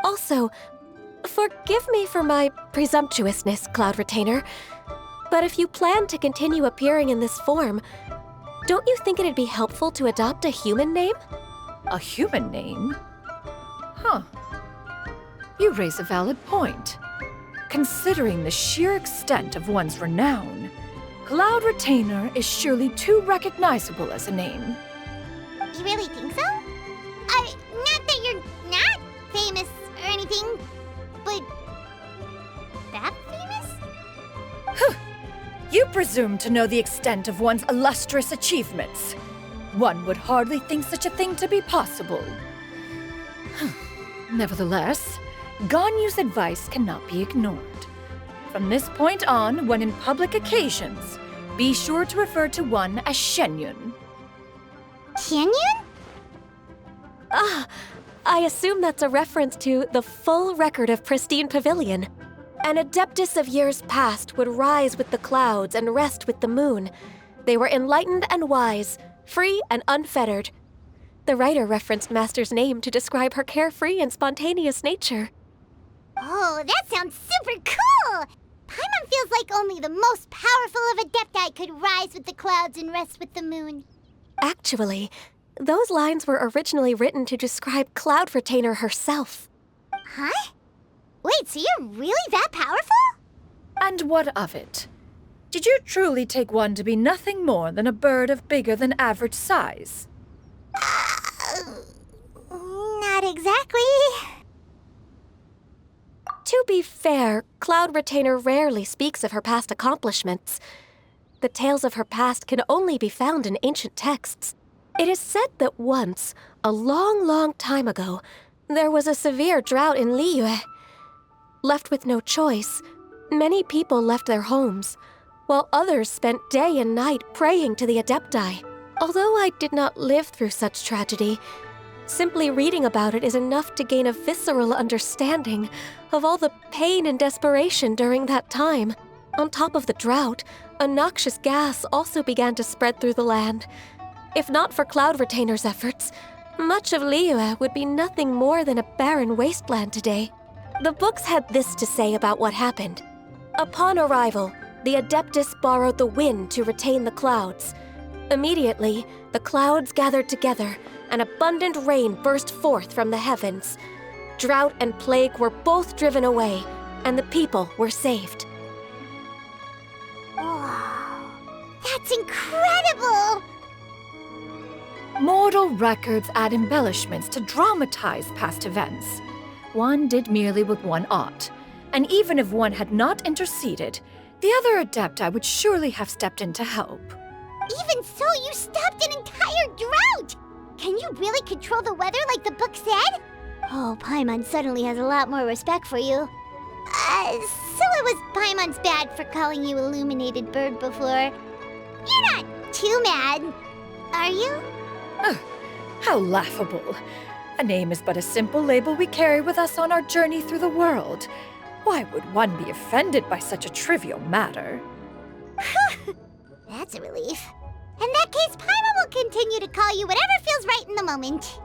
Also, forgive me for my presumptuousness, Cloud Retainer, but if you plan to continue appearing in this form, don't you think it'd be helpful to adopt a human name? A human name? Huh. You raise a valid point. Considering the sheer extent of one's renown, Cloud Retainer is surely too recognizable as a name. You really think so? Not that you're not famous or anything, but that famous? You presume to know the extent of one's illustrious achievements. One would hardly think such a thing to be possible. Nevertheless, Ganyu's advice cannot be ignored. From this point on, when in public occasions, be sure to refer to one as Xianyun. Xianyun? I assume that's a reference to the full record of Pristine Pavilion. An adeptus of years past would rise with the clouds and rest with the moon. They were enlightened and wise, free and unfettered. The writer referenced Master's name to describe her carefree and spontaneous nature. Oh, that sounds super cool! Paimon feels like only the most powerful of Adepti could rise with the clouds and rest with the moon. Actually, those lines were originally written to describe Cloud Retainer herself. Huh? Wait, so you're really that powerful? And what of it? Did you truly take one to be nothing more than a bird of bigger than average size? Not exactly. To be fair, Cloud Retainer rarely speaks of her past accomplishments. The tales of her past can only be found in ancient texts. It is said that once, a long, long time ago, there was a severe drought in Liyue. Left with no choice, many people left their homes, while others spent day and night praying to the Adepti. Although I did not live through such tragedy, simply reading about it is enough to gain a visceral understanding of all the pain and desperation during that time. On top of the drought, a noxious gas also began to spread through the land. If not for Cloud Retainer's efforts, much of Liyue would be nothing more than a barren wasteland today. The books had this to say about what happened. Upon arrival, the Adeptus borrowed the wind to retain the clouds. Immediately, the clouds gathered together, and abundant rain burst forth from the heavens. Drought and plague were both driven away, and the people were saved. Wow, that's incredible! Mortal records add embellishments to dramatize past events. One did merely what one ought, and even if one had not interceded, the other Adepti would surely have stepped in to help. Even so, you stopped an entire drought! Can you really control the weather like the book said? Oh, Paimon suddenly has a lot more respect for you. So it was Paimon's bad for calling you Illuminated Bird before. You're not too mad, are you? How laughable. A name is but a simple label we carry with us on our journey through the world. Why would one be offended by such a trivial matter? That's a relief. In that case, Paimon will continue to call you whatever feels right in the moment.